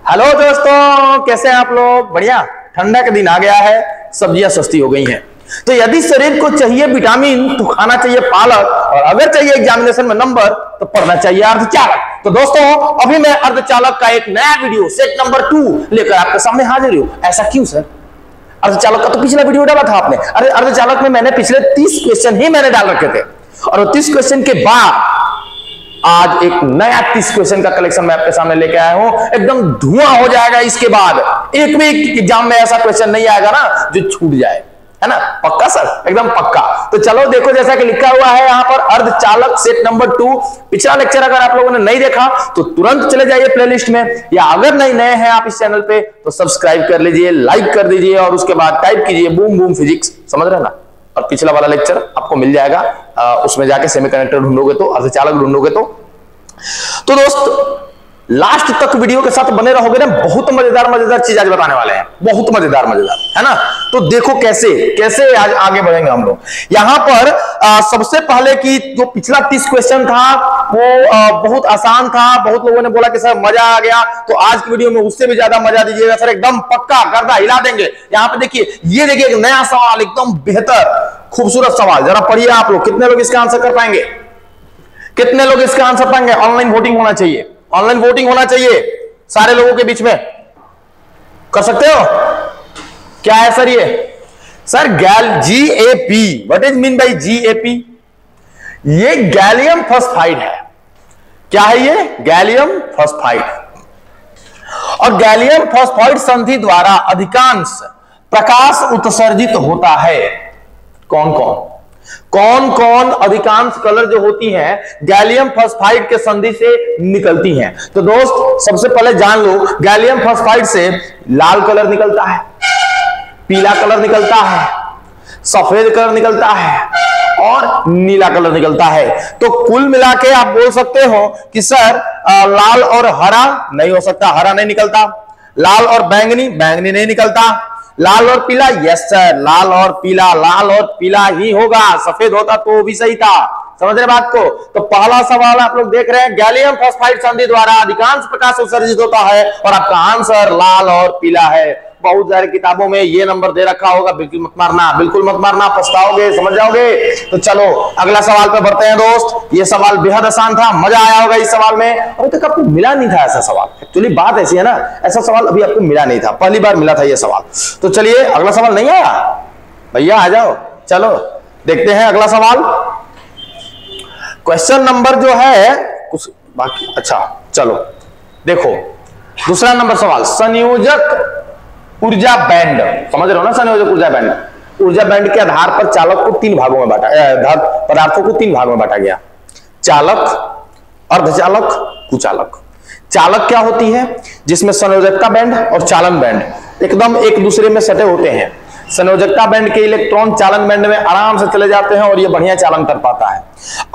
Hello दोस्तों, कैसे हैं आप लोग? बढ़िया। ठंडा का दिन आ गया है, सब्जियां सस्ती हो गई हैं, तो यदि शरीर को चाहिए विटामिन तो खाना चाहिए पालक, और अगर चाहिए एग्जामिनेशन में नंबर तो पढ़ना चाहिए अर्धचालक। तो दोस्तों, अभी मैं अर्धचालक का एक नया वीडियो सेट नंबर 2 लेकर आपके सामने हाजिर हूं। ऐसा क्यों सर? अर्धचालक का तो पिछला वीडियो डाला था आपने। अरे अर्धचालक में मैंने पिछले 30 क्वेश्चन ही मैंने डाल रखे थे, और 30 क्वेश्चन के बाद आज एक नया 30 क्वेश्चन का कलेक्शन मैं आपके सामने लेके आया हूं। एकदम धुआं हो जाएगा। इसके बाद एक भी एग्जाम में ऐसा क्वेश्चन नहीं आएगा ना जो छूट जाए, है ना? पक्का सर, एकदम पक्का। तो चलो देखो, जैसा कि लिखा हुआ है यहां पर अर्धचालक सेट नंबर 2। पिछला लेक्चर अगर आप लोगों ने नहीं देखा तो तुरंत चले जाइए प्लेलिस्ट में, या अगर नए हैं आप इस चैनल पे तो सब्सक्राइब कर लीजिए, लाइक कर दीजिए, और उसके बाद टाइप कीजिए बूम बूम फिजिक्स। समझ रहे ना? और पिछला वाला लेक्चर आपको मिल जाएगा, उसमें जाके सेमीकंडक्टर ढूंढोगे तो, अर्धचालक ढूंढोगे तो दोस्त लास्ट तक वीडियो के साथ बने रहोगे ना। बहुत मजेदार चीज आज बताने वाले हैं, बहुत मजेदार, है ना? तो देखो कैसे आज आगे बढ़ेंगे हम लोग। यहां पर सबसे पहले की जो पिछला 30 क्वेश्चन था वो बहुत आसान था। बहुत लोगों ने बोला कि सर मजा आ गया, तो आज की वीडियो में उससे भी ज्यादा मजा दीजिएगा सर, एकदम पक्का गर्दा हिला देंगे। यहां पे देखिए, ये देखिए एक नया सवाल, एकदम बेहतर खूबसूरत सवाल। जरा पढ़िए आप लोग, कितने लोग इसका आंसर कर पाएंगे? कितने लोग इसका आंसर पाएंगे? ऑनलाइन वोटिंग होना चाहिए, ऑनलाइन वोटिंग होना चाहिए सारे लोगों के बीच में। कर सकते हो? क्या है सर ये? Sir GAP, what is mean by GAP? ये गैलियम फॉस्फाइड है। क्या है ये? Gallium phosphide. और गैलियम फॉस्फाइड संधि द्वारा अधिकांश प्रकाश उत्सर्जित होता है। कौन कौन अधिकांश कलर जो होती हैं गैलियम फॉस्फाइड के संधि से निकलती हैं? तो दोस्त सबसे पहले जान लो, गैलियम फॉस्फाइड से लाल कलर निकलता है, पीला कलर निकलता है, सफेद कलर निकलता है और नीला कलर निकलता है। तो कुल मिला के आप बोल सकते हो कि सर लाल और हरा नहीं हो सकता, हरा नहीं निकलता। लाल और बैंगनी नहीं निकलता। लाल और पीला, यस सर, लाल और पीला ही होगा। सफेद होता तो भी सही था। समझ रहे बात को? तो पहला सवाल आप लोग देख रहे हैं, गैलियम फॉस्फाइड संधि द्वारा अधिकांश प्रकाश उत्सर्जित होता है, और आपका आंसर लाल और पीला है। बहुत सारी किताबों में ये नंबर दे रखा होगा, बिल्कुल मत मारना, पछताओगे, समझ जाओगे। तो चलो अगला सवाल पे बढ़ते हैं दोस्त। ये सवाल बेहद आसान था, मजा आया होगा इस सवाल में। अभी तक आपको मिला नहीं था ऐसा सवाल। एक्चुअली बात ऐसी है ना, ऐसा सवाल अभी आपको मिला नहीं था, पहली बार मिला था ये सवाल। तो चलिए अगला सवाल। नहीं आया भैया? आ जाओ, चलो देखते हैं अगला सवाल। क्वेश्चन नंबर जो है कुछ बाकी, अच्छा चलो देखो दूसरा नंबर सवाल, संयोजक ऊर्जा बैंड। समझ रहे हो ना? संयोजक ऊर्जा बैंड। ऊर्जा बैंड के आधार पर चालक को 3 भागों में बांटा, पदार्थों को 3 भागों में बांटा गया। चालक, अर्धचालक, कुचालक। चालक क्या होती है? जिसमें संयोजकता बैंड और चालन बैंड एकदम एक दूसरे में सटे होते हैं। संयोजकता बैंड के इलेक्ट्रॉन चालन बैंड में आराम से चले जाते हैं और ये बढ़िया चालन कर पाता है।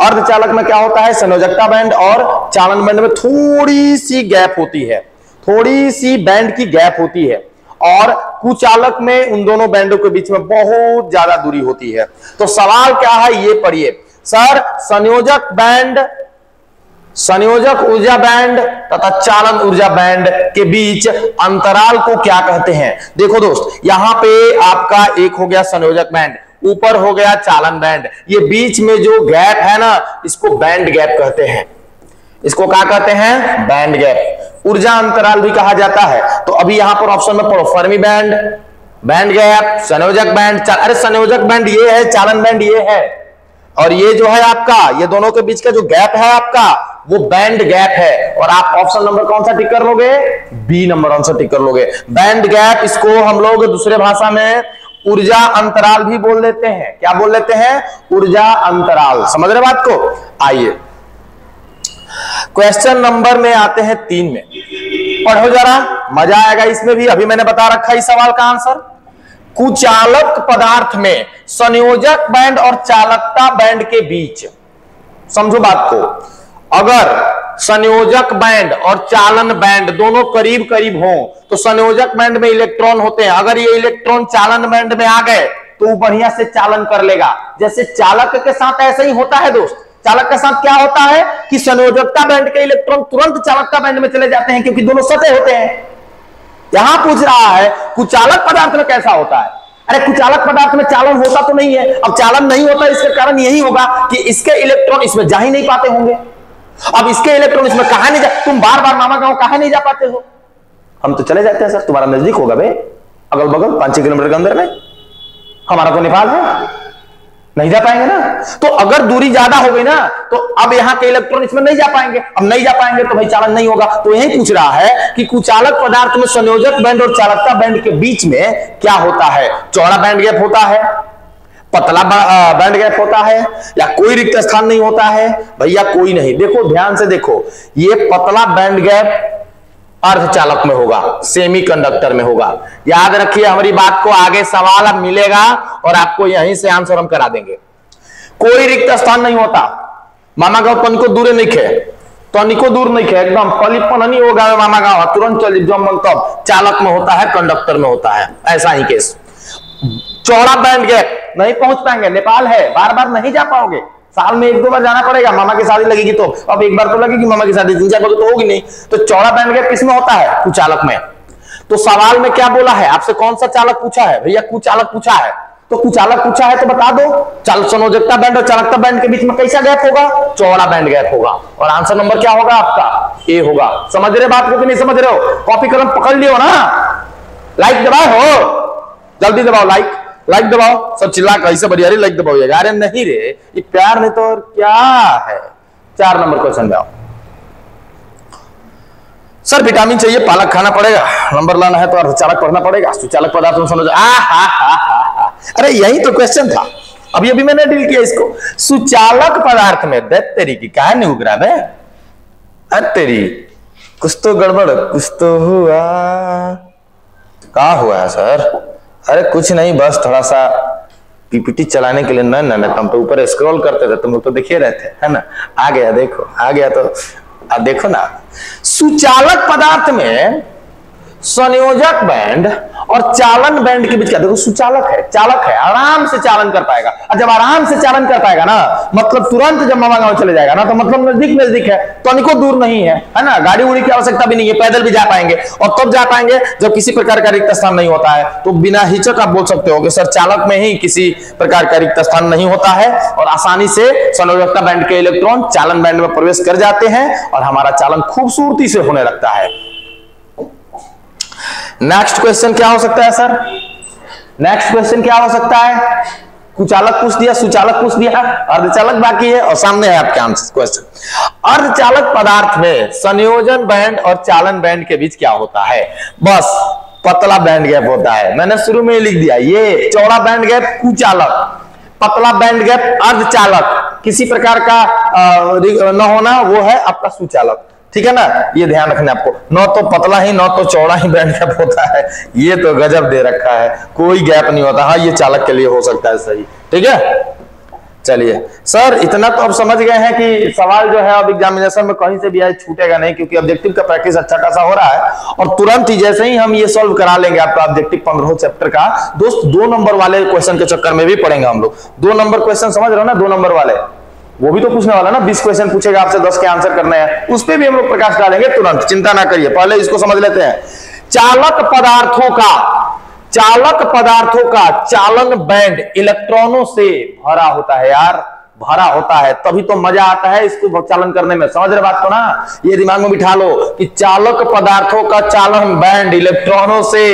अर्धचालक में क्या होता है? संयोजकता बैंड और चालन बैंड में थोड़ी सी गैप होती है, थोड़ी सी बैंड की गैप होती है, और कुचालक में उन दोनों बैंडों के बीच में बहुत ज्यादा दूरी होती है। तो सवाल क्या है ये पढ़िए। सर संयोजक बैंड, संयोजक ऊर्जा बैंड तथा चालन ऊर्जा बैंड के बीच अंतराल को क्या कहते हैं? देखो दोस्त, यहां पे आपका एक हो गया संयोजक बैंड, ऊपर हो गया चालन बैंड, ये बीच में जो गैप है ना, इसको बैंड गैप कहते हैं। इसको क्या कहते हैं? Band gap. ऊर्जा अंतराल भी कहा जाता है। तो अभी यहां पर ऑप्शन में पढ़ो, फर्मी बैंड, बैंड गैप, संयोजक बैंड। अरे संयोजक बैंड ये है, चालन बैंड ये है, और ये जो है आपका, ये दोनों के बीच का जो गैप है आपका, वो बैंड गैप है। और आप ऑप्शन नंबर कौन सा टिक कर लोगे? बी नंबर आंसर टिक कर लोगे। बैंड गैप, इसको हम लोग दूसरे भाषा में ऊर्जा अंतराल भी बोल देते हैं। क्या बोल लेते हैं? ऊर्जा अंतराल। समझ रहे बात को? आइए क्वेश्चन नंबर में आते हैं 3 में। पढ़ो जरा, मजा आएगा इसमें भी। अभी मैंने बता रखा है इस सवाल का आंसर। कुचालक पदार्थ में संयोजक बैंड और चालकता बैंड के बीच, समझो बात को, अगर संयोजक बैंड और चालन बैंड दोनों करीब करीब हो तो संयोजक बैंड में इलेक्ट्रॉन होते हैं। अगर ये इलेक्ट्रॉन चालन बैंड में आ गए तो वो बढ़िया से चालन कर लेगा। जैसे चालक के साथ ऐसा ही होता है दोस्त। चालक के साथ क्या होता है कि संयोजकता बैंड के इलेक्ट्रॉन तुरंत चालकता बैंड में चले जाते हैं, क्योंकि दोनों सटे होते हैं। यहां पूछ रहा है कुचालक पदार्थ में कैसा होता है। अरे कुचालक पदार्थ में चालन होता तो नहीं है। अब चालन नहीं होता इसका कारण यही होगा कि इसके इलेक्ट्रॉन इसमें जा ही नहीं पाते होंगे। अब इसके इलेक्ट्रॉन इसमें कहां नहीं जा, तुम बार बार मामा गांव कहां नहीं जा पाते हो? हम तो चले जाते हैं सर, तुम्हारा नजदीक होगा बे, अगल बगल 5-6 किलोमीटर के अंदर में, हमारा तो नेपाल है, नहीं जा पाएंगे ना। तो अगर दूरी ज्यादा हो गई ना तो अब यहां के इलेक्ट्रॉन इसमें नहीं जा पाएंगे। अब नहीं जा पाएंगे तो भाई चालन नहीं होगा। तो यही पूछ रहा है कि कुचालक पदार्थ में संयोजक बैंड और चालकता बैंड के बीच में क्या होता है? चौड़ा बैंड गैप होता है, पतला बैंड गैप होता है, या कोई रिक्त स्थान नहीं होता है? भैया कोई नहीं। देखो ध्यान से देखो, ये पतला बैंड गैप अर्धचालक में होगा, सेमीकंडक्टर में होगा। याद रखिए हमारी बात को, आगे सवाल अब मिलेगा और आपको यहीं से आंसर हम करा देंगे। कोई रिक्त स्थान नहीं होता। मामा गांव तनिको दूर नहीं खे, तनिको दूर नहीं खे, एकदम पलिपन नहीं होगा मामा गांव, तुरंत चल जो मतलब चालक में होता है, कंडक्टर में होता है, ऐसा ही केस। चौड़ा बैंड गैप नहीं पहुंच पाएंगे, नेपाल है, बार बार नहीं जा पाओगे, साल में 1-2 बार जाना पड़ेगा। मामा की शादी लगेगी तो, अब एक बार तो लगेगी मामा की शादी, 3-4 बार तो होगी नहीं। तो चौड़ा बैंड गैप किसमें होता है? कुचालक में। तो सवाल में क्या बोला है आपसे? कौन सा चालक पूछा है? भैया कुचालक पूछा है। तो कुचालक पूछा है तो बता दो, चाल संयोजकता बैंड और चालकता बैंड के बीच में कैसा गैप होगा? चौड़ा बैंड गैप होगा। और आंसर नंबर क्या होगा आपका? ए होगा। समझ रहे बात को कि नहीं समझ रहे हो? कॉपी कलम पकड़ लियो ना, लाइक दबाओ हो, जल्दी दबाओ लाइक दबाओ, सब चिल्ला कैसे बढ़िया लाइक दबाओ। अरे नहीं रे, ये प्यार नहीं तो और क्या है। 4 नंबर क्वेश्चन में आओ। सर विटामिन चाहिए, पालक खाना पड़ेगा, नंबर लाना है तो अर्धचालक पढ़ना पड़ेगा, सुचालक पदार्थ में समझ। अरे यही तो क्वेश्चन था, अभी अभी मैंने डील किया इसको। सुचालक पदार्थ में दैत तेरी की कहा नहीं उगरा बे, अरे तेरी कुछ तो गड़बड़, कुछ तो हुआ। कहा हुआ है सर? अरे कुछ नहीं, बस थोड़ा सा पीपीटी चलाने के लिए न हम तो ऊपर स्क्रॉल करते थे, तुम लोग तो देखिए रहे थे, है ना। आ गया देखो, आ गया तो अब देखो ना, सुचालक पदार्थ में संयोजक बैंड और चालन बैंड के बीच क्या? देखो सुचालक है, चालक है, आराम से चालन कर पाएगा। और जब आराम से चालन कर पाएगा ना, मतलब तुरंत जब मामा गांव चले जाएगा ना, तो मतलब नजदीक है, तो अनिको दूर नहीं है, है ना। गाड़ी उड़ी की आवश्यकता भी नहीं है, पैदल भी जा पाएंगे। और तब जा पाएंगे जब किसी प्रकार का रिक्त स्थान नहीं होता है। तो बिना हिचक आप बोल सकते हो कि सर चालक में ही किसी प्रकार का रिक्त स्थान नहीं होता है और आसानी से संयोजकता बैंड के इलेक्ट्रॉन चालन बैंड में प्रवेश कर जाते हैं और हमारा चालन खूबसूरती से होने लगता है। नेक्स्ट क्वेश्चन क्या हो सकता है सर? नेक्स्ट क्वेश्चन क्या हो सकता है? कुचालक पूछ दिया, सुचालक पूछ दिया, अर्धचालक बाकी है और सामने है आपके आंसर क्वेश्चन। अर्धचालक पदार्थ में संयोजन बैंड और चालन बैंड के बीच क्या होता है? बस पतला बैंड गैप होता है। मैंने शुरू में लिख दिया, ये चौड़ा बैंड गैप कुचालक, पतला बैंड गैप अर्धचालक, किसी प्रकार का न होना वो है आपका सुचालक। ठीक है ना, ये ध्यान रखना आपको। न तो पतला ही न तो चौड़ा ही बैंड गैप होता है, ये तो गजब दे रखा है, कोई गैप नहीं होता। हाँ ये चालक के लिए हो सकता है सही, ठीक है। चलिए सर इतना तो अब समझ गए हैं कि सवाल जो है अब एग्जामिनेशन में कहीं से भी आए छूटेगा नहीं, क्योंकि ऑब्जेक्टिव का प्रैक्टिस अच्छा खासा हो रहा है। और तुरंत ही जैसे ही हम ये सॉल्व करा लेंगे आपका ऑब्जेक्टिव 15 चैप्टर का, दोस्त 2 नंबर वाले क्वेश्चन के चक्कर में भी पढ़ेंगे हम लोग। 2 नंबर क्वेश्चन समझ रहे हो ना, 2 नंबर वाले वो भी तो पूछने वाला ना, 20 क्वेश्चन पूछेगा आपसे, 10 के आंसर करने हैं, उस पर भी हम लोग प्रकाश डालेंगे तुरंत, चिंता ना करिए। पहले इसको समझ लेते हैं। चालक पदार्थों का चालन बैंड इलेक्ट्रॉनों से भरा होता है यार, भरा होता है, तभी तो मजा आता है इसको चालन करने में। समझ रहे बात को ना, ये दिमाग में बिठा लो कि चालक पदार्थों का चालन बैंड इलेक्ट्रॉनों से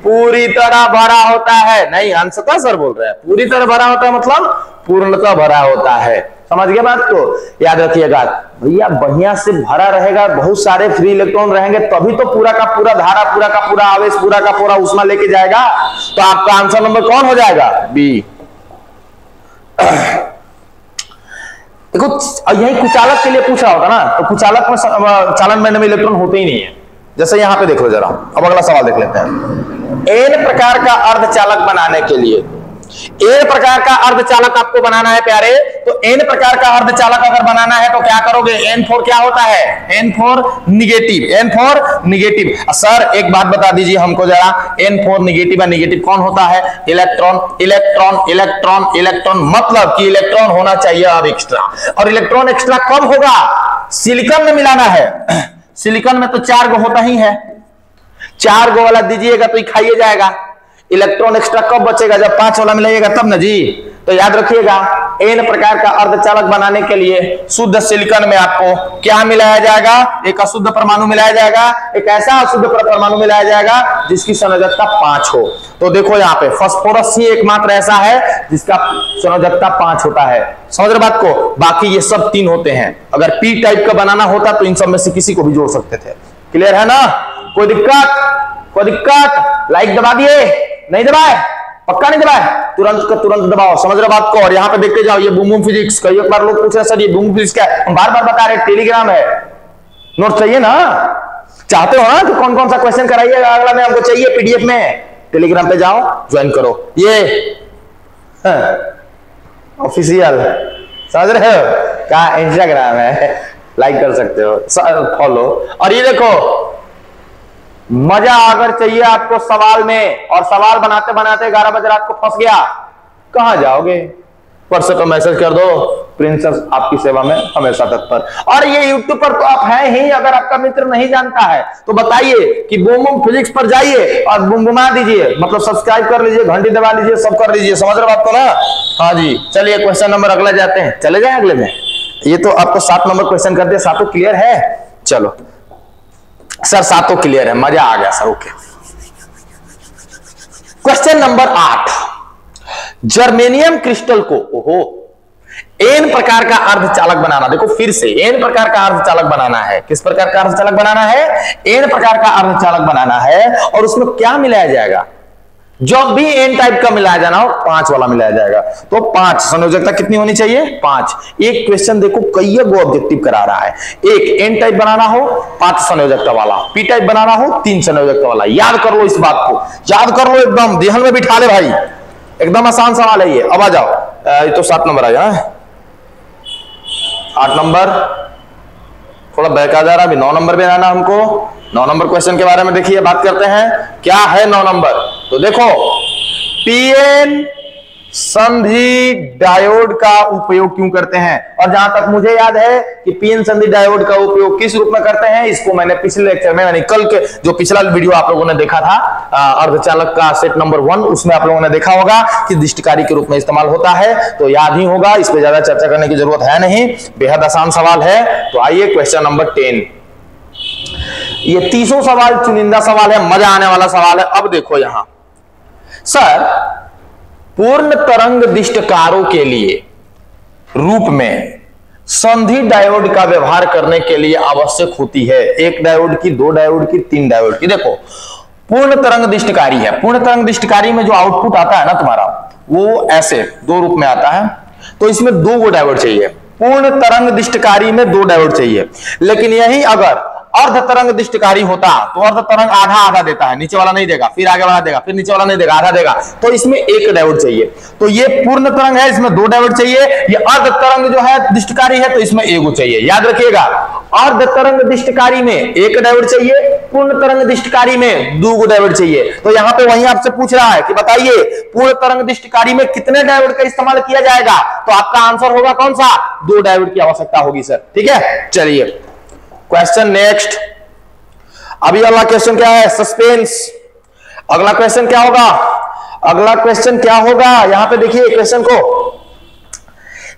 पूरी तरह भरा होता है। नहीं अंशतः सर बोल रहे हैं, पूरी तरह भरा होता है मतलब पूर्णतः भरा होता है। समझ गए बात को? याद रखिएगा भैया, बढ़िया से भरा रहेगा, बहुत सारे फ्री इलेक्ट्रॉन रहेंगे, तभी तो पूरा का पूरा धारा, पूरा का पूरा आवेश, पूरा का पूरा ऊष्मा लेके जाएगा। तो आपका आंसर नंबर कौन हो जाएगा? बी। देखो यही कुचालक के लिए पूछा होता ना, तो कुचालक में चालन बैंड में इलेक्ट्रॉन होते ही नहीं है। जैसे यहां पे देख लो जरा, अब अगला सवाल देख लेते हैं। एन प्रकार का अर्धचालक बनाने के लिए, एन प्रकार का अर्धचालक आपको बनाना है प्यारे, तो एन प्रकार का अर्धचालक अगर बनाना है तो क्या करोगे? N4 क्या होता है? N4 negative, N4 negative. Sir एक बात बता दीजिए हमको जरा, N4 निगेटिव, निगेटिव कौन होता है? इलेक्ट्रॉन, इलेक्ट्रॉन, इलेक्ट्रॉन, इलेक्ट्रॉन, मतलब कि इलेक्ट्रॉन होना चाहिए अब एक्स्ट्रा। और इलेक्ट्रॉन एक्स्ट्रा कब होगा? सिलिकॉन में मिलाना है, सिलिकॉन में तो 4 गो होता ही है, 4 गो वाला दीजिएगा तो ये खाइए जाएगा, इलेक्ट्रॉन एक्स्ट्रा कब बचेगा, जब 5 वाला मिलाइएगा तब ना जी। तो याद रखिएगा एन प्रकार का अर्धचालक बनाने के लिए शुद्ध सिलिकॉन में आपको क्या मिलाया जाएगा, एक अशुद्ध परमाणु मिलाया जाएगा, एक ऐसा अशुद्ध परमाणु मिलाया जाएगा जिसकी संयोजकता 5 हो। तो देखो यहाँ पे फास्फोरस ही एकमात्र ऐसा है जिसका संयोजकता 5 होता है, समझ रहे बात को, बाकी ये सब 3 होते हैं। अगर पी टाइप का बनाना होता तो इन सब में से किसी को भी जोड़ सकते थे। क्लियर है ना, कोई दिक्कत, कोई दिक्कत? लाइक दबा दिए, नहीं दबाए, पक्का नहीं दबाए, तुरंत का तुरंत दबाओ, समझ रहे बात को। और यहाँ पे देखते जाओ, ये बूम बूम फिजिक्स, कई बार लोग पूछ रहे सर ये बूम बूम फिजिक्स क्या है, हम बार बार बता रहे टेलीग्राम है, नोट चाहिए ना, चाहते हो ना कि कौन कौन सा क्वेश्चन कराइएगा अगला में हमको चाहिए पीडीएफ में, टेलीग्राम पे जाओ ज्वाइन करो, ये ऑफिशियल, समझ रहे हो, क्या इंस्टाग्राम है, लाइक कर सकते हो, फॉलो। और ये देखो मजा अगर चाहिए आपको सवाल में, और सवाल बनाते बनाते 11 बजे रात को फंस गया, कहां जाओगे, व्हाट्सएप पर मैसेज कर दो, प्रिंसेस आपकी सेवा में हमेशा तत्पर। और ये यूट्यूब पर तो आप हैं ही, अगर आपका मित्र नहीं जानता है तो बताइए कि बूम बूम फिजिक्स पर जाइए और बूम बुमा दीजिए, मतलब सब्सक्राइब कर लीजिए, घंटी दबा लीजिए, सब कर लीजिए, समझ रहे बात को ना। हाँ जी, चलिए क्वेश्चन नंबर अगला जाते हैं, चले जाए अगले में। ये तो आपको 7 नंबर क्वेश्चन कर दिया, 7 क्लियर है, चलो सर 7 क्लियर है, मजा आ गया sir, okay. Question number 8, germanium crystal को ओहो एन प्रकार का अर्धचालक बनाना, देखो फिर से एन प्रकार का अर्धचालक बनाना है, किस प्रकार का अर्धचालक बनाना है, एन प्रकार का अर्धचालक बनाना है, और उसमें क्या मिलाया जाएगा, जब भी एन टाइप का मिलाया जाना हो 5 वाला मिलाया जाएगा। तो 5 संयोजकता कितनी होनी चाहिए, 5। एक क्वेश्चन देखो कई गो ऑब्जेक्टिव करा रहा है, एक एन टाइप बनाना हो 5 संयोजकता वाला, पी टाइप बनाना हो 3 संयोजकता वाला। याद कर लो, इस बात को याद कर लो, एकदम देहन में बिठा ले भाई, एकदम आसान सवाल है ये। अब आ जाओ, ये तो 7 नंबर आया, 8 नंबर थोड़ा बहका जा रहा, अभी 9 नंबर पे आना हमको। 9 नंबर क्वेश्चन के बारे में देखिए, बात करते हैं क्या है 9 नंबर। तो देखो पीएन संधि डायोड का उपयोग क्यों करते हैं, और जहां तक मुझे याद है कि पीएन संधि डायोड का उपयोग किस रूप में करते हैं, इसको मैंने पिछले लेक्चर में, यानी कल के जो पिछला वीडियो आप लोगों ने देखा था अर्धचालक का सेट नंबर 1, उसमें आप लोगों ने देखा होगा कि दिष्टकारी के रूप में इस्तेमाल होता है, तो याद ही होगा, इस पे ज्यादा चर्चा करने की जरूरत है नहीं, बेहद आसान सवाल है। तो आइए क्वेश्चन नंबर 10, ये 30 सवाल चुनिंदा सवाल है, मजा आने वाला सवाल है। अब देखो यहां, सर पूर्ण तरंग दिष्टकारों के लिए रूप में संधि डायोड का व्यवहार करने के लिए आवश्यक होती है 1 डायोड की, 2 डायोड की, 3 डायोड की। देखो पूर्ण तरंग दिष्टकारी है, पूर्ण तरंग दिष्टकारी में जो आउटपुट आता है ना तुम्हारा, वो ऐसे 2 रूप में आता है, तो इसमें 2 डायोड चाहिए। पूर्ण तरंग दिष्टकारी में 2 डायोड चाहिए, लेकिन यही अगर अर्ध तरंग दिष्टकारी होता तो अर्ध तरंग आधा आधा देता है, नीचे वाला नहीं देगा, फिर आगे वाला देगा, फिर नीचे वाला नहीं देगा, आधा देगा, तो इसमें 1 डायोड चाहिए। तो ये पूर्ण तरंग है, इसमें 2 डायोड चाहिए। ये अर्ध तरंग जो है दिष्टकारी है, तो इसमें 1 चाहिए। याद रखिएगा, अर्ध तरंग दिष्टकारी में 1 डायोड चाहिए, पूर्ण तरंग दिष्टकारी में 2 डायोड चाहिए। तो यहाँ पे वही आपसे पूछ रहा है कि बताइए पूर्ण तरंग दिष्टकारी में कितने डायोड का इस्तेमाल किया जाएगा, तो आपका आंसर होगा कौन सा, 2 डायोड की आवश्यकता होगी सर, ठीक है। चलिए क्वेश्चन नेक्स्ट, अभी अगला क्वेश्चन क्या है, सस्पेंस। अगला क्वेश्चन क्या होगा, अगला क्वेश्चन क्या होगा, यहां पे देखिए क्वेश्चन को,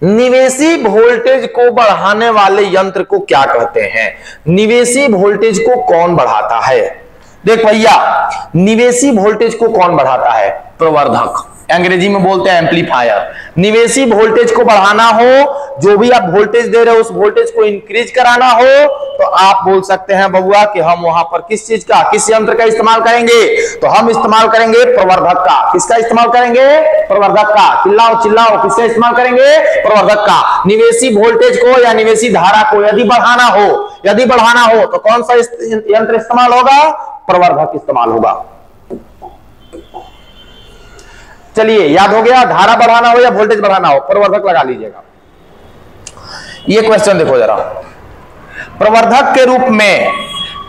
निवेशी वोल्टेज को बढ़ाने वाले यंत्र को क्या कहते हैं, निवेशी वोल्टेज को कौन बढ़ाता है। देख भैया, निवेशी वोल्टेज को कौन बढ़ाता है, प्रवर्धक, अंग्रेजी में बोलते हैं एम्पलीफायर। निवेशी वोल्टेज को बढ़ाना हो, जो भी आप वोल्टेज दे रहे हो उस वोल्टेज को इंक्रीज कराना हो, तो आप बोल सकते हैं बबुआ कि हम वहां पर किस चीज का, किस यंत्र का इस्तेमाल करेंगे, तो हम इस्तेमाल करेंगे प्रवर्धक का। किसका इस्तेमाल करेंगे, प्रवर्धक का। चिल्लाओ चिल्लाओ, किसका इस्तेमाल करेंगे, प्रवर्धक का। निवेशी वोल्टेज को या निवेशी धारा को यदि बढ़ाना हो तो कौन सा यंत्र इस्तेमाल होगा, प्रवर्धक इस्तेमाल होगा। चलिए याद हो गया, धारा बढ़ाना हो या वोल्टेज बढ़ाना हो प्रवर्धक लगा लीजिएगा। ये क्वेश्चन देखो जरा, प्रवर्धक के रूप में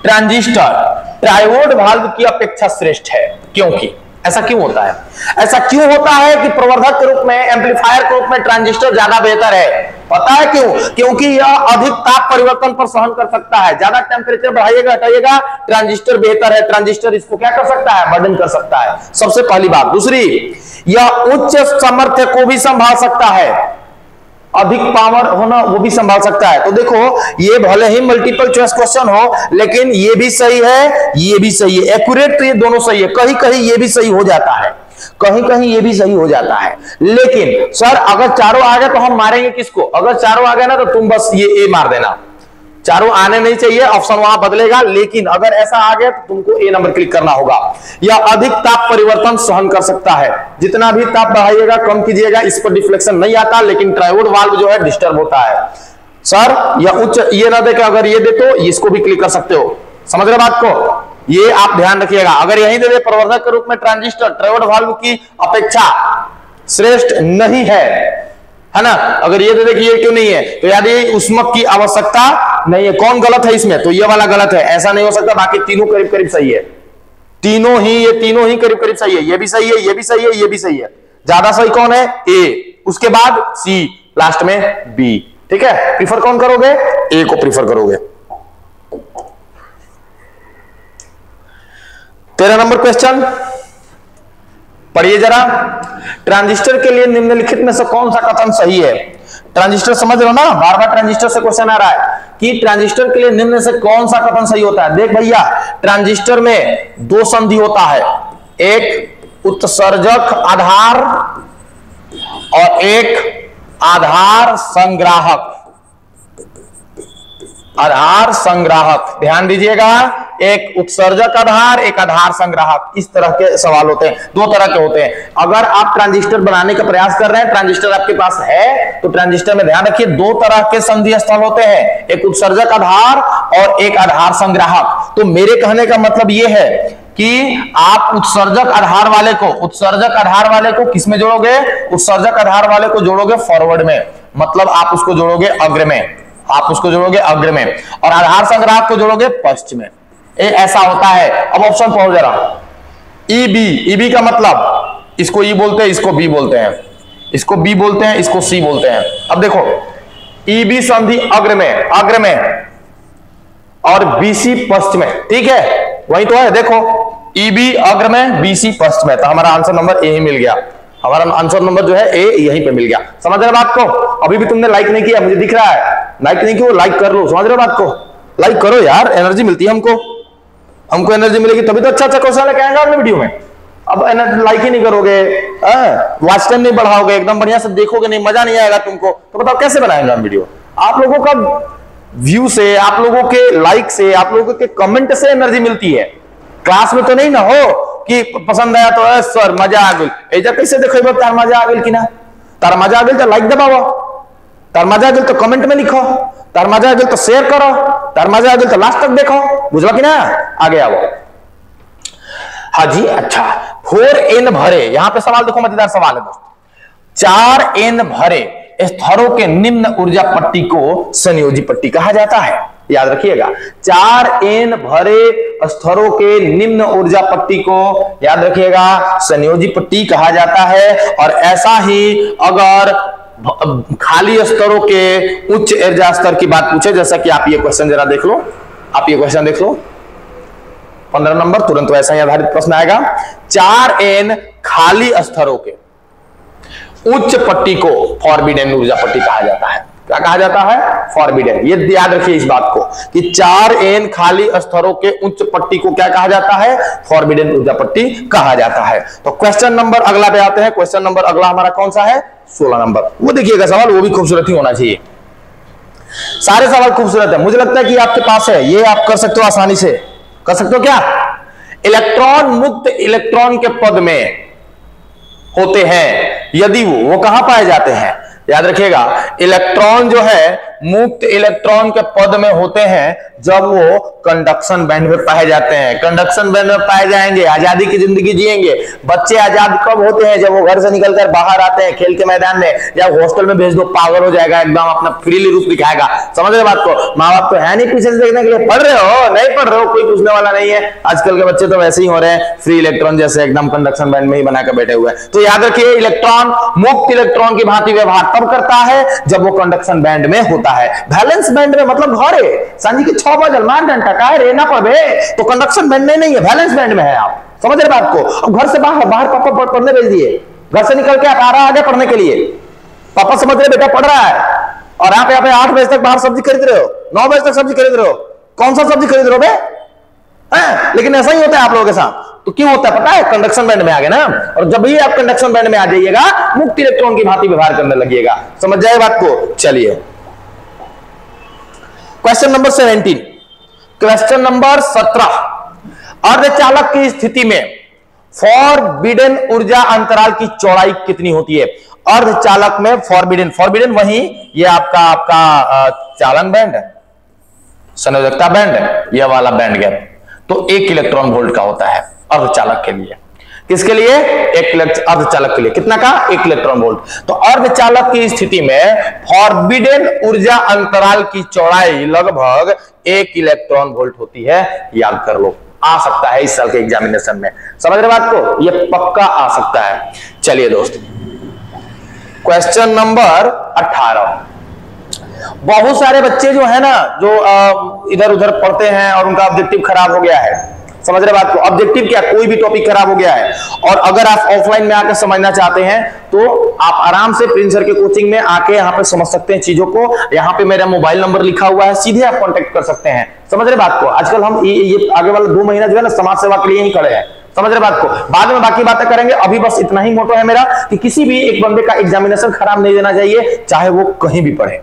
ट्रांजिस्टर ट्रायोड वाल्व की अपेक्षा श्रेष्ठ है, क्योंकि ऐसा क्यों होता है? ऐसा क्यों होता है कि प्रवर्धक के रूप में, एम्पलीफायर के रूप में ट्रांजिस्टर ज्यादा बेहतर है? पता है क्यों? क्योंकि यह अधिक ताप परिवर्तन पर सहन कर सकता है। ज्यादा टेम्परेचर बढ़ाइएगा हटाइएगा, ट्रांजिस्टर बेहतर है। ट्रांजिस्टर इसको क्या कर सकता है? बर्डन कर सकता है, सबसे पहली बात। दूसरी, यह उच्च सामर्थ्य को भी संभाल सकता है, अधिक पावर होना वो भी संभाल सकता है। तो देखो, ये भले ही मल्टीपल चॉइस क्वेश्चन हो, लेकिन ये भी सही है, ये भी सही है, एक्यूरेट ये दोनों सही है। कहीं कहीं ये भी सही हो जाता है, कहीं कहीं ये भी सही हो जाता है। लेकिन सर अगर चारों आ गए तो हम मारेंगे किसको? अगर चारों आ गए ना तो तुम बस ये ए मार देना, चारों आने नहीं चाहिए, ऑप्शन वहां बदलेगा। लेकिन अगर ऐसा आ गया तो तुमको ए नंबर क्लिक करना होगा। यह अधिक ताप परिवर्तन सहन कर सकता है, जितना भी ताप बढ़ाइएगा कम कीजिएगा, इस पर डिफ्लेक्शन नहीं आता, लेकिन ट्रायोड वाल्व जो है डिस्टर्ब होता है। सर यह उच्च, ये ना दे के अगर ये दे तो इसको भी क्लिक कर सकते हो। समझ रहे बात को? ये आप ध्यान रखिएगा। अगर यही दे दे प्रवर्धक के रूप में ट्रांजिस्टर ट्रायोड वाल्व की अपेक्षा श्रेष्ठ नहीं है ना, अगर ये दे दे कि ये क्यों नहीं है, तो याद ये उष्मक की आवश्यकता नहीं है। कौन गलत है इसमें? तो ये वाला गलत है, ऐसा नहीं हो सकता। बाकी तीनों करीब करीब सही है, तीनों ही करीब करीब सही है। ये भी सही है, ये भी सही है, ये भी सही है। ज्यादा सही कौन है? ए, उसके बाद सी, लास्ट में बी। ठीक है, प्रीफर कौन करोगे? ए को प्रीफर करोगे। 13 नंबर क्वेश्चन पढ़िए जरा। ट्रांजिस्टर के लिए निम्नलिखित में से कौन सा कथन सही है? ट्रांजिस्टर समझ रहे हो ना, बार बार ट्रांजिस्टर से क्वेश्चन आ रहा है कि ट्रांजिस्टर के लिए निम्न से कौन सा कथन सही होता है। देख भैया, ट्रांजिस्टर में दो संधि होता है, एक उत्सर्जक आधार और एक आधार संग्राहक। आधार संग्राहक, ध्यान दीजिएगा, एक उत्सर्जक आधार, एक आधार संग्राहक। इस तरह के सवाल होते हैं, दो तरह के होते हैं। अगर आप ट्रांजिस्टर बनाने का प्रयास कर रहे हैं, ट्रांजिस्टर आपके पास है, तो ट्रांजिस्टर में ध्यान रखिए दो तरह के संधि स्थल होते हैं, एक उत्सर्जक आधार और एक आधार संग्राहक। तो मेरे कहने का मतलब यह है कि आप उत्सर्जक आधार वाले को किसमें जोड़ोगे? उत्सर्जक आधार वाले को जोड़ोगे फॉरवर्ड में, मतलब आप उसको जोड़ोगे अग्र में, और आधार संग्राहक को जोड़ोगे पश्च में। ऐसा होता है। अब ऑप्शन पढ़ो जरा। ईबी का मतलब इसको ई बोलते हैं, इसको बी बोलते हैं, इसको बी बोलते हैं, इसको सी बोलते हैं। अब देखो, ईबी संधि अग्र में और बीसी पश्च में, ठीक है, वही तो है। देखो, ईबी अग्र में, बीसी पश्च में, तो हमारा आंसर नंबर ए ही मिल गया। हमारा आंसर नंबर जो है ए यहीं पे मिल गया। समझ रहे बात को? अभी भी तुमने लाइक नहीं किया, मुझे दिख रहा है, लाइक नहीं किया, लाइक कर लो। समझ रहे बात को? लाइक करो यार, एनर्जी मिलती है हमको एनर्जी मिलेगी तभी तो अच्छा क्वेश्चन लेके आएंगे अपने वीडियो में। अब लाइक ही नहीं करोगे, वॉच टाइम नहीं बढ़ाओगे, एकदम बढ़िया से देखोगे नहीं, मजा नहीं आएगा तुमको, तो बताओ कैसे बनाएंगे हम वीडियो? आप लोगों का व्यू से, आप लोगों के लाइक से, आप लोगों के कमेंट से एनर्जी मिलती है। क्लास में तो नहीं ना हो कि पसंद आया तो सर मजा आ गई, ऐसा कैसे देखो तार मजा आ गई कि ना? तार मजा आ गई तो लाइक दबाओ, तार मजा आ गई तो कमेंट में लिखो, तार मजा आ गई तो शेयर करो, तार मजा आ गई तो लास्ट तक देखो। बुझला कि ना? आगे आओ। हाँ जी, अच्छा, 4n भरे, यहां पे सवाल देखो, मजेदार सवाल है दोस्तों। 4n भरे स्तरों के निम्न ऊर्जा पट्टी को संयोजी पट्टी कहा जाता है। याद रखिएगा, 4n भरे स्तरों के निम्न ऊर्जा पट्टी को याद रखिएगा संयोजी पट्टी कहा जाता है। और ऐसा ही अगर खाली स्तरों के उच्च ऊर्जा स्तर की बात पूछे, जैसा कि आप ये क्वेश्चन जरा देख लो, 15 नंबर, तुरंत वैसा ही आधारित प्रश्न आएगा। 4n खाली स्तरों के उच्च पट्टी को फॉरबिडन ऊर्जा पट्टी कहा जाता है। क्या कहा जाता है? फॉरबिडन। ये याद रखिए इस बात को कि 4n खाली स्तरों के उच्च पट्टी को क्या कहा जाता है? फॉरबिडन ऊर्जा पट्टी कहा जाता है। तो क्वेश्चन नंबर अगला पे आते हैं। क्वेश्चन नंबर अगला हमारा कौन सा है? 16 नंबर। वो देखिएगा सवाल, वो भी खूबसूरत ही होना चाहिए। सारे सवाल खूबसूरत है, मुझे लगता है कि आपके पास है, ये आप कर सकते हो, आसानी से कर सकते हो। क्या इलेक्ट्रॉन मुक्त इलेक्ट्रॉन के पद में होते हैं, यदि वो कहां पाए जाते हैं? याद रखिएगा, इलेक्ट्रॉन जो है मुक्त इलेक्ट्रॉन के पद में होते हैं जब वो कंडक्शन बैंड में पाए जाते हैं। कंडक्शन बैंड में पाए जाएंगे, आजादी की जिंदगी जिएंगे। बच्चे आजाद कब होते हैं? जब वो घर से निकलकर बाहर आते हैं खेल के मैदान में। जब हॉस्टल में भेज दो पागल हो जाएगा, एकदम अपना फ्रीली रूप दिखाएगा। समझ रहे बात को? माँ बाप तो है नहीं पीछे से देखने के लिए, पढ़ रहे हो नहीं पढ़ रहे हो कोई पूछने वाला नहीं है। आजकल के बच्चे तो वैसे ही हो रहे हैं, फ्री इलेक्ट्रॉन जैसे एकदम कंडक्शन बैंड में ही बनाकर बैठे हुए हैं। तो याद रखिए, इलेक्ट्रॉन मुक्त इलेक्ट्रॉन की भांति व्यवहार तब करता है जब वो कंडक्शन बैंड में होता है। वैलेंस बैंड में मतलब घरे सांझी के 6 बजे मान घंटा का है रे ना पढ़े, तो कंडक्शन बैंड में नहीं है, वैलेंस बैंड में है। आप समझ रहे बात को? अब घर से बाहर पापा पढ़ने भेज दिए, घर से निकल के आप आ रहा आगे पढ़ने के लिए, पापा समझ रहे बेटा पढ़ रहा है, और आप यहाँ पे 8 बजे तक बाहर सब्जी खरीद रहे हो, 9 बजे तक सब्जी खरीद रहे हो। कौन सा सब्जी खरीद रहे हो बे? लेकिन ऐसा ही होता है आप लोगों के साथ। तो क्यों होता है पता है? कंडक्शन बैंड में आ गए ना, और जब भी आप कंडक्शन बैंड में आ जाइएगा मुक्त इलेक्ट्रॉन की भांति व्यवहार करने लगिएगा। समझ जाए बात को? चलिए क्वेश्चन नंबर 17। क्वेश्चन नंबर 17, अर्धचालक की स्थिति में फॉरबिडन ऊर्जा अंतराल की चौड़ाई कितनी होती है? अर्धचालक में फॉरबिडन वही ये आपका चालन बैंड है, संयोजकता बैंड है, यह वाला बैंड गैप, तो 1 इलेक्ट्रॉन वोल्ट का होता है अर्धचालक के लिए। किसके लिए? अर्धचालक के लिए। कितना का? 1 इलेक्ट्रॉन वोल्ट। तो अर्धचालक की स्थिति में फॉरबिडन ऊर्जा अंतराल की चौड़ाई लगभग 1 इलेक्ट्रॉन वोल्ट होती है। याद कर लो, आ सकता है इस साल के एग्जामिनेशन में। समझ रहे बात को? यह पक्का आ सकता है। चलिए दोस्त, क्वेश्चन नंबर 18। बहुत सारे बच्चे जो है ना, जो इधर उधर पढ़ते हैं और उनका ऑब्जेक्टिव खराब हो गया है। समझ रहे बात को? ऑब्जेक्टिव क्या? कोई भी टॉपिक खराब हो गया है, और अगर आप ऑफलाइन में आकर समझना चाहते हैं तो आप आराम से प्रिंस सर के कोचिंग में आके यहाँ पे समझ सकते हैं चीजों को। यहाँ पे मेरा मोबाइल नंबर लिखा हुआ है, सीधे आप कांटेक्ट कर सकते हैं। समझ रहे बात को? आजकल हम ये आगे वाला 2 महीना जो है ना समाज सेवा के लिए ही खड़े हैं। समझ रहे बात को? बाद में बाकी बातें करेंगे। अभी बस इतना ही मोटो है मेरा कि किसी भी एक बंदे का एग्जामिनेशन खराब नहीं देना चाहिए, चाहे वो कहीं भी पढ़े।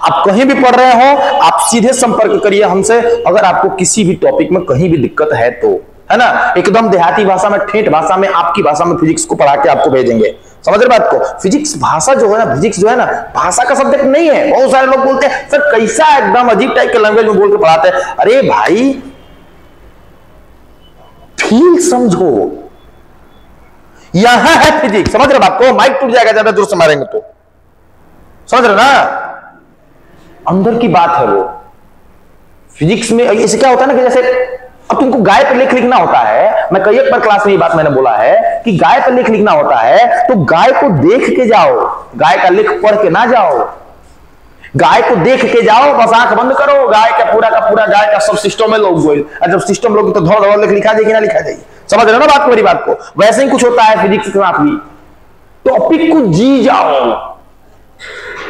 आप कहीं भी पढ़ रहे हो, आप सीधे संपर्क करिए हमसे अगर आपको किसी भी टॉपिक में कहीं भी दिक्कत है तो, है ना? एकदम देहाती भाषा में, ठेठ भाषा में, आपकी भाषा में फिजिक्स को पढ़ा के आपको भेजेंगे। समझ रहे बात को? फिजिक्स भाषा जो है ना, फिजिक्स जो है ना, भाषा का सब्जेक्ट नहीं है। बहुत सारे लोग बोलते हैं सर कैसा एकदम अजीब टाइप के लैंग्वेज में बोल के पढ़ाते हैं। अरे भाई फील समझो, यहां है फिजिक्स। समझ रहे बात को? माइक टूट जाएगा ज्यादा दूर से मारेंगे तो। समझ रहे ना? अंदर की बात है वो। फिजिक्स में ऐसे क्या होता है ना कि जैसे अब तुमको गाय पर लेख लिखना होता है, मैं कई एक बार क्लास में ये बात मैंने बोला है कि गाय पर लेख लिखना होता है तो गाय को देख के जाओ, गाय का लेख पढ़ के ना जाओ। गाय को देख के जाओ, बस आंख बंद करो, गाय का पूरा गाय का सब सिस्टम में लोग गोल, जब सिस्टम लोग तो धौड़ धौड़ लिखा जाएगी ना लिखा जाएगी। समझ रहे हो ना बात को, मेरी बात को? वैसे ही कुछ होता है फिजिक्स के साथ भी। टॉपिक को जी जाओ,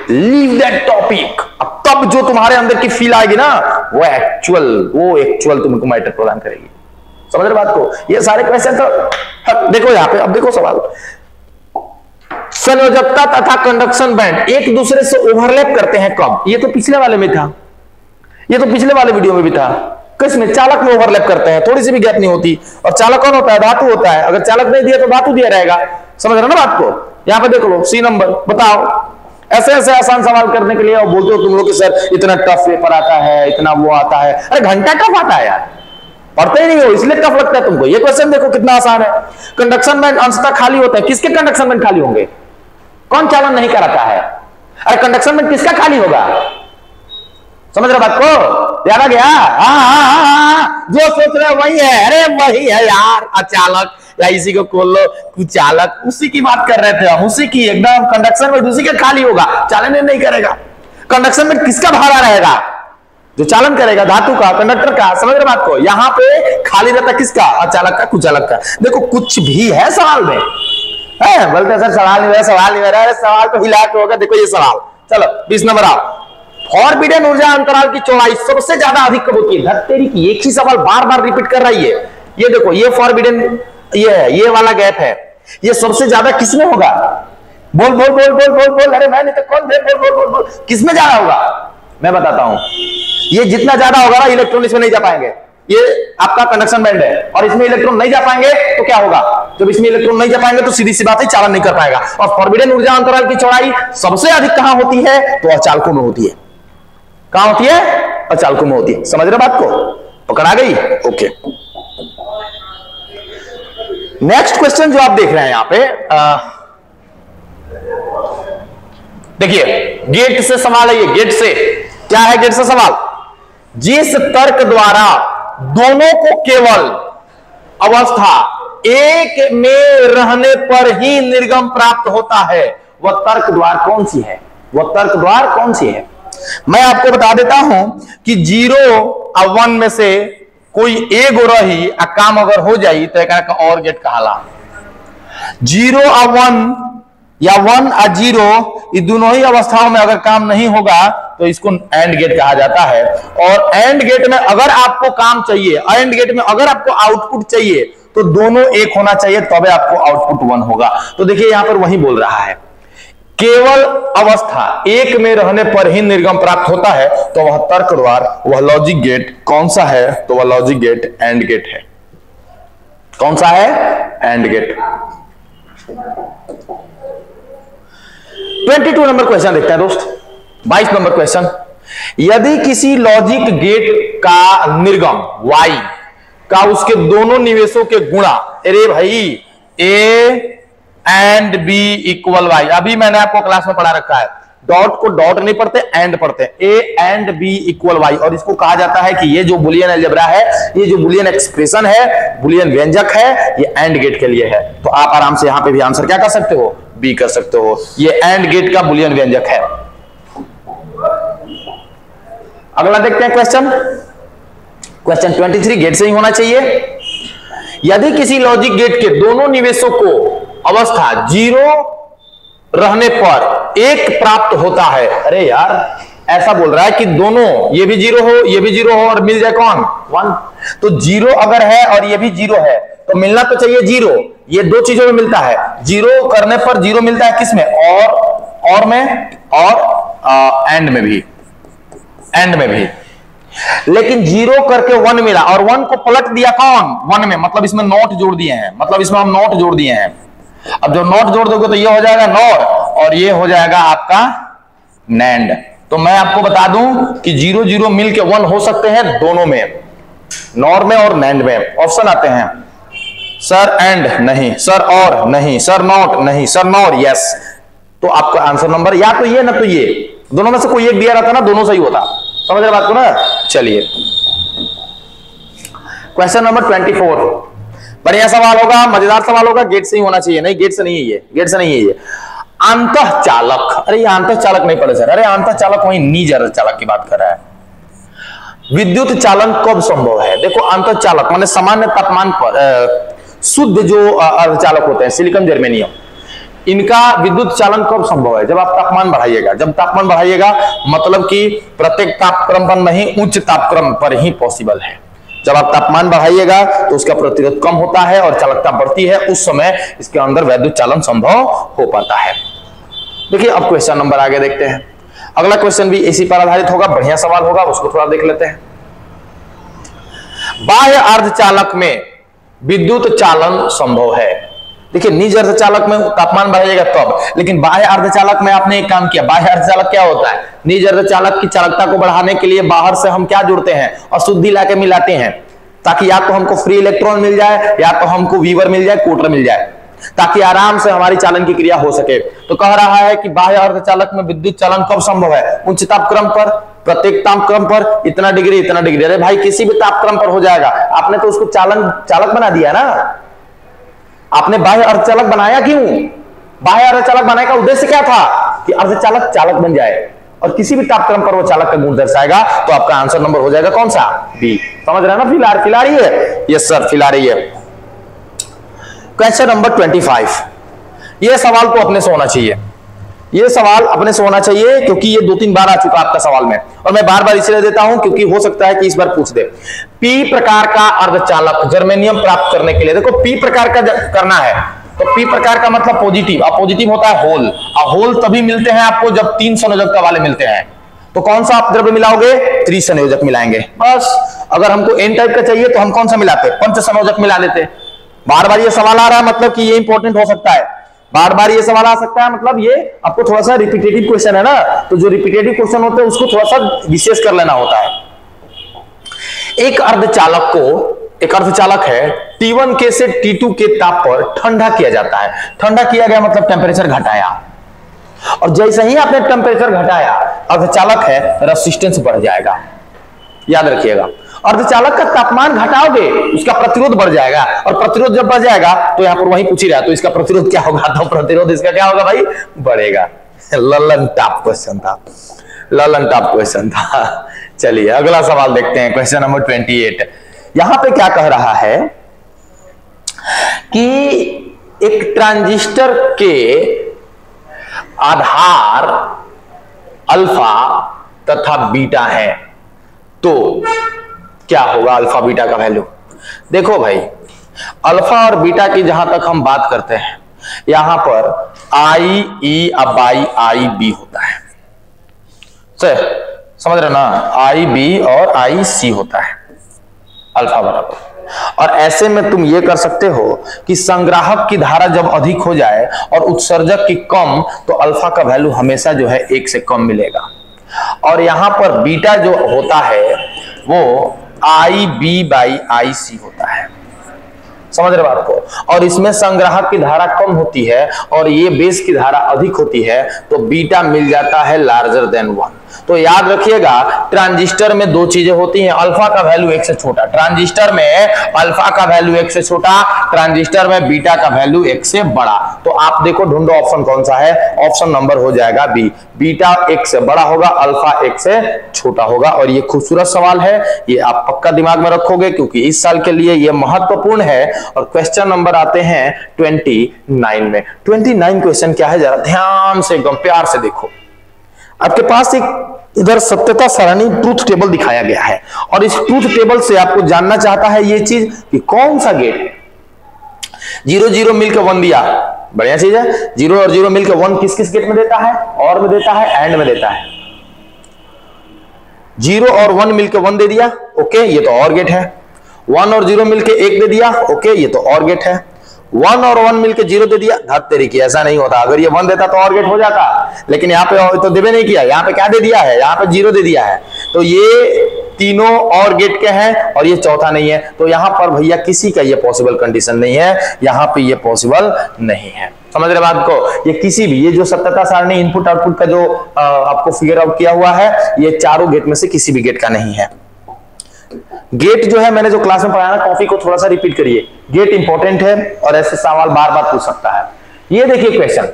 लीव दैट टॉपिक। अब तब जो तुम्हारे अंदर की फील आएगी ना, वो एक्चुअल तुमको मैटर प्रदान करेगी। समझ रहे बात को? ये सारे क्वेश्चन तो देखो यहाँ पे, अब देखो सवाल। संयोजकता तथा कंडक्शन बैंड एक दूसरे से ओवरलैप करते हैं कब? ये तो पिछले वाले में था, ये तो पिछले वाले वीडियो में भी था। किसमें? चालक में ओवरलैप करते हैं, थोड़ी सी भी गैप नहीं होती। और चालक कौन होता है? धातु होता है। अगर चालक नहीं दिया तो धातु दिया रहेगा। समझ रहे ना बात को? यहां पे देख लो, सी नंबर बताओ। ऐसे ऐसे आसान सवाल करने के लिए और बोलते हो तुम लोग कि सर इतना टफ पेपर आता है, इतना वो आता है। अरे घंटा टफ आता है यार, पढ़ते ही नहीं हो इसलिए टफ लगता है तुमको। ये क्वेश्चन देखो कितना आसान है। कंडक्शन बैंड अंशतः खाली होता है। किसके कंडक्शन बैंड खाली होंगे? कौन चालन नहीं कराता है? अरे कंडक्शन बैंड किसका खाली होगा? समझ रहे बात को? याद आ गया? जो सोच रहे वही है। अरे वही है यार, अचालक या इसी को खोल लो, कुचालक, उसी की बात कर रहे थे हम, उसी की एकदम। कंडक्शन में उसी का खाली होगा, चालन नहीं करेगा। कंडक्शन में किसका भाड़ा रहेगा? जो चालन करेगा, धातु का, कंडक्टर का। समझ रहे बात को? यहाँ पे खाली रहता किसका? अचालक का, कुचालक का। देखो कुछ भी है सवाल में, है बोलते सर सवाल नहीं हो रहा है। सवाल तो हिला के होगा। देखो ये सवाल, चलो 20 नंबर आओ। फॉरबिडन ऊर्जा अंतराल की चौड़ाई सबसे ज्यादा अधिक कब होती है? धत्तेरी की एक ही सवाल बार बार रिपीट कर रही है। ये देखो, ये फॉरबिडन, ये वाला गैप है, ये सबसे ज्यादा किसमें होगा? बोल बोल बोल बोल बोल बोल। अरे मैं नहीं तो कौन? बोल बोल बोल बोल। किसमें ज्यादा होगा? मैं बताता हूं। ये जितना ज्यादा होगा ना, इलेक्ट्रॉन इसमें नहीं जा पाएंगे। ये आपका कंडक्शन बैंड है और इसमें इलेक्ट्रॉन नहीं जा पाएंगे तो क्या होगा, जब इसमें इलेक्ट्रॉन नहीं जा पाएंगे तो सीधी सी बात है चालन नहीं कर पाएगा। और फॉरबिडन ऊर्जा अंतराल की चौड़ाई सबसे अधिक कहां होती है, तो अर्धचालकों में होती है। कहां होती है, अर्धचालकों में होती है। समझ रहे बात को, पकड़ आ गई? ओके, नेक्स्ट क्वेश्चन जो आप देख रहे हैं यहां पे, देखिए गेट से सवाल है ये। गेट से क्या है, गेट से सवाल, जिस तर्क द्वारा दोनों को केवल अवस्था एक में रहने पर ही निर्गम प्राप्त होता है, वह तर्क द्वार कौन सी है, वह तर्क द्वार कौन सी है? मैं आपको बता देता हूं कि 0 और 1 में से कोई एक रही काम अगर हो जाई तो एक और गेट कहला। 0 और 1 या 1 और 0 ये दोनों ही अवस्थाओं में अगर काम नहीं होगा तो इसको एंड गेट कहा जाता है। और एंड गेट में अगर आपको काम चाहिए, एंड गेट में अगर आपको आउटपुट चाहिए तो दोनों एक होना चाहिए, तबे आपको आउटपुट 1 होगा। तो देखिए यहां पर वही बोल रहा है, केवल अवस्था एक में रहने पर ही निर्गम प्राप्त होता है, तो वह तर्क द्वार, वह लॉजिक गेट कौन सा है, तो वह लॉजिक गेट एंड गेट है। कौन सा है, एंड गेट। 22 नंबर क्वेश्चन देखते हैं दोस्त। 22 नंबर क्वेश्चन, यदि किसी लॉजिक गेट का निर्गम y का उसके दोनों निवेशों के गुणा, अरे भाई a and b equal y, अभी मैंने आपको क्लास में पढ़ा रखा है, डॉट को डॉट नहीं पढ़ते, एंड पढ़ते हैं, a and b equal y। और इसको कहा जाता है कि ये जो बुलियन अलजेब्रा है, ये जो बुलियन एक्सप्रेशन है, बुलियन व्यंजक है, ये एंड गेट के लिए है। तो आप आराम से यहां पे भी आंसर क्या कर सकते हो, बी कर सकते हो। ये एंड गेट का बुलियन व्यंजक है। अगला देखते हैं क्वेश्चन, क्वेश्चन 23, गेट से ही होना चाहिए। यदि किसी लॉजिक गेट के दोनों निवेशों को अवस्था 0 रहने पर 1 प्राप्त होता है, अरे यार ऐसा बोल रहा है कि दोनों, ये भी 0 हो, ये भी 0 हो और मिल जाए कौन, 1। तो 0 अगर है और ये भी 0 है तो मिलना तो चाहिए 0। ये दो चीजों में मिलता है, 0 करने पर 0 मिलता है किसमें, और में, और एंड में भी, एंड में भी। लेकिन 0 करके 1 मिला और 1 को पलट दिया कौन, 1 में, मतलब इसमें नोट जोड़ दिए हैं, मतलब इसमें हम नोट जोड़ दिए हैं। अब जब नोट जोड़ दोगे तो ये हो जाएगा नॉर और ये हो जाएगा आपका नैंड। तो मैं आपको बता दूं कि 0 0 मिल के 1 हो सकते हैं दोनों में, नॉर में और नैंड में। ऑप्शन आते हैं, सर एंड नहीं, सर और नहीं, सर नॉट नहीं, सर नॉर यस। तो आपका आंसर नंबर या तो ये ना तो ये, दोनों में से कोई एक दिया रहता ना, दोनों सही होता। समझ रहे बात को ना? चलिए क्वेश्चन नंबर 24, बढ़िया सवाल होगा, मजेदार सवाल होगा, गेट से ही होना चाहिए। नहीं, गेट से नहीं है ये, गेट से नहीं है ये। अंतःचालक, अरे ये अंतःचालक नहीं पढ़े सर, अरे अंतःचालक वही निज अर्धचालक की बात कर रहा है। विद्युत चालन कब संभव है? देखो अंतःचालक माने सामान्य तापमान पर शुद्ध जो अर्धचालक होते हैं, सिलिकॉन जर्मेनियम, इनका विद्युत चालन कब संभव है? जब आप तापमान बढ़ाइएगा। जब तापमान बढ़ाइएगा मतलब कि प्रत्येक तापक्रम पर नहीं, उच्च तापक्रम पर ही पॉसिबल है। जब आप तापमान बढ़ाइएगा तो उसका प्रतिरोध कम होता है और चालकता बढ़ती है, उस समय इसके अंदर वैद्युत चालन संभव हो पाता है। देखिए अब क्वेश्चन नंबर आगे देखते हैं। अगला क्वेश्चन भी इसी पर आधारित होगा, बढ़िया सवाल होगा, उसको थोड़ा देख लेते हैं। बाह्य अर्धचालक में विद्युत चालन संभव है। देखिए निज अर्धचालक में तापमान बढ़ाइएगा तब, लेकिन बाह्य अर्धचालक में आपने एक काम किया। बाह्य अर्धचालक क्या होता है? निज अर्धचालक की चालकता को बढ़ाने के लिए बाहर से हम क्या जोड़ते हैं? अशुद्धि लाके मिलाते हैं, ताकि या तो हमको फ्री इलेक्ट्रॉन मिल जाए या तो हमको वीवर मिल जाए, कोटर मिल जाए, ताकि आराम से हमारी चालन की क्रिया हो सके। तो कह रहा है कि बाह्य अर्धचालक में विद्युत चालन कब संभव है? उच्च तापक्रम पर, प्रत्येक तापक्रम पर इतना डिग्री इतना डिग्री। अरे भाई किसी भी तापक्रम पर हो जाएगा, आपने तो उसको चालक बना दिया ना। आपने बाह्य अर्धचालक बनाया क्यों? बाह्य अर्धचालक बनाने का उद्देश्य क्या था? कि अर्धचालक चालक बन जाए और किसी भी तापक्रम पर वो चालक का गुण दर्शाएगा। तो आपका आंसर नंबर हो जाएगा कौन सा? बी। समझ रहे हैं ना? फिला रही है? यस सर, फिला रही है। क्वेश्चन नंबर 25, ये सवाल तो अपने से होना चाहिए, ये सवाल अपने से होना चाहिए क्योंकि ये 2-3 बार आ चुका आपका सवाल में, और मैं बार बार इसलिए देता हूं क्योंकि हो सकता है कि इस बार पूछ दे। पी प्रकार का अर्धचालक जर्मेनियम प्राप्त करने के लिए, देखो पी प्रकार का करना है तो पी प्रकार का मतलब पॉजिटिव, और पॉजिटिव होता है होल, और होल तभी मिलते हैं आपको जब 3 संयोजक वाले मिलते हैं। तो कौन सा आप द्रव्य मिलाओगे? त्रिसंयोजक मिलाएंगे बस। अगर हमको एन टाइप का चाहिए तो हम कौन सा मिलाते, पंच संयोजक मिला लेते। बार बार ये सवाल आ रहा है मतलब कि ये इंपॉर्टेंट हो सकता है, बार बार ये सवाल आ सकता है, मतलब ये आपको थोड़ा सा रिपीटेटिव क्वेश्चन है ना, तो जो रिपीटेटिव क्वेश्चन होते हैं उसको थोड़ा सा विशेष कर लेना होता है। एक अर्धचालक है T1 के से T2 के ताप पर ठंडा किया जाता है। ठंडा किया गया मतलब टेम्परेचर घटाया, और जैसे ही आपने टेम्परेचर घटाया अर्धचालक है रेजिस्टेंस बढ़ जाएगा। याद रखिएगा, अर्धचालक का तापमान घटाओगे उसका प्रतिरोध बढ़ जाएगा, और प्रतिरोध जब बढ़ जाएगा तो यहां पर वही पूछ ही रहा, तो इसका प्रतिरोध क्या होगा, तो प्रतिरोध इसका क्या होगा भाई, बढ़ेगा। ललन टॉप क्वेश्चन था, ललन टॉप क्वेश्चन था। चलिए अगला सवाल देखते हैं, क्वेश्चन नंबर 28। यहां पे क्या कह रहा है कि एक ट्रांजिस्टर के आधार अल्फा तथा बीटा है, तो क्या होगा अल्फा बीटा का वैल्यू। देखो भाई, अल्फा और बीटा की जहां तक हम बात करते हैं, यहां पर आई ई अब आई बी होता है, समझ रहे ना, आई बी और आई सी होता है अल्फा बराबर। और ऐसे में तुम ये कर सकते हो कि संग्राहक की धारा जब अधिक हो जाए और उत्सर्जक की कम, तो अल्फा का वैल्यू हमेशा जो है 1 से कम मिलेगा। और यहां पर बीटा जो होता है वो आई बी बाई आई सी होता है, समझ रहे बात को। और इसमें संग्राहक की धारा कम होती है और ये बेस की धारा अधिक होती है, तो बीटा मिल जाता है लार्जर देन 1। तो याद रखिएगा, ट्रांजिस्टर में दो चीजें होती हैं, अल्फा का वैल्यू 1 से छोटा, ट्रांजिस्टर में अल्फा का वैल्यू 1 से छोटा, ट्रांजिस्टर में बीटा का वैल्यू 1 से बड़ा। तो आप देखो ढूंढो ऑप्शन कौन सा है, ऑप्शन नंबर हो जाएगा बी, बीटा 1 से बड़ा होगा, अल्फा 1 से छोटा होगा। और ये खूबसूरत सवाल है, ये आप पक्का दिमाग में रखोगे क्योंकि इस साल के लिए ये महत्वपूर्ण है। और क्वेश्चन नंबर आते हैं 29 में। 29 क्वेश्चन क्या है, जरा ध्यान से एकदम प्यार से देखो। आपके पास एक इधर सत्यता सारणी ट्रूथ टेबल दिखाया गया है, और इस ट्रूथ टेबल से आपको जानना चाहता है ये चीज कि कौन सा गेट 0 0 मिलकर 1 दिया, बढ़िया चीज है। 0 और 0 मिलकर 1 किस किस गेट में देता है, और में देता है, एंड में देता है। 0 और 1 मिलकर 1 दे दिया, ओके ये तो और गेट है। 1 और 0 मिलकर 1 दे दिया, ओके ये तो और गेट है। 1 और 1 मिलकर 0 दे दिया, धत तेरी की, ऐसा नहीं होता। अगर ये 1 देता तो और गेट हो जाता, लेकिन यहाँ पे तो देवे नहीं किया, यहाँ पे क्या दे दिया है, यहाँ पे 0 दे दिया है। तो ये तीनों और गेट के हैं और ये चौथा नहीं है, तो यहाँ पर भैया किसी का ये पॉसिबल कंडीशन नहीं है, यहाँ पे ये पॉसिबल नहीं है। समझ रहे बात को, ये किसी भी, ये जो सत्यता सारणी इनपुट आउटपुट का जो आपको फिगर आउट किया हुआ है, ये चारों गेट में से किसी भी गेट का नहीं है। गेट जो है मैंने जो क्लास में पढ़ाया ना, कॉपी को थोड़ा सा रिपीट करिए, गेट इंपॉर्टेंट है और ऐसे सवाल बार बार पूछ सकता है। ये देखिए क्वेश्चन,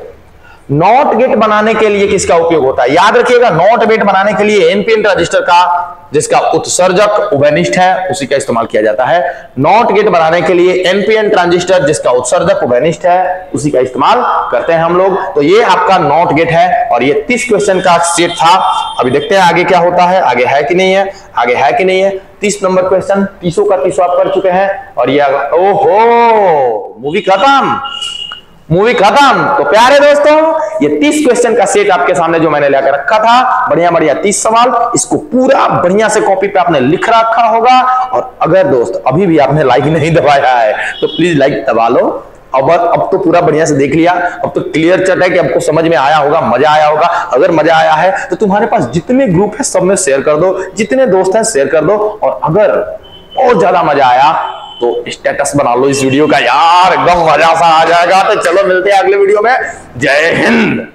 नॉट गेट बनाने के लिए किसका उपयोग होता है, याद रखिएगा, नॉट गेट बनाने के लिए एनपीएन ट्रांजिस्टर का जिसका उत्सर्जक उभयनिष्ठ है उसी का इस्तेमाल किया जाता है। नॉट गेट बनाने के लिए एनपीएन ट्रांजिस्टर जिसका उत्सर्जक उभयनिष्ठ है उसी का इस्तेमाल करते हैं हम लोग। तो ये आपका नॉट गेट है और ये 30 क्वेश्चन का सेट था। अभी देखते हैं आगे क्या होता है, आगे है कि नहीं है, आगे है कि नहीं है। 30 नंबर क्वेश्चन 30 का 30 आप कर चुके हैं और ये ओहो मूवी खत्म, मूवी खत्म। तो प्यारे दोस्तों, ये 30 क्वेश्चन का सेट आपके सामने जो मैंने लेकर रखा था, बढ़िया बढ़िया 30 सवाल, इसको पूरा बढ़िया से कॉपी पे आपने लिख रखा होगा। और अगर दोस्त अभी भी आपने लाइक नहीं दबाया है तो प्लीज लाइक दबा लो। अब तो पूरा बढ़िया से देख लिया, अब तो क्लियर चट है कि आपको समझ में आया होगा, मजा आया होगा। अगर मजा आया है तो तुम्हारे पास जितने ग्रुप है सब में शेयर कर दो, जितने दोस्त हैं शेयर कर दो। और अगर बहुत ज्यादा मजा आया तो स्टेटस बना लो इस वीडियो का, यार एकदम मजा सा आ जाएगा। तो चलो मिलते हैं अगले वीडियो में, जय हिंद।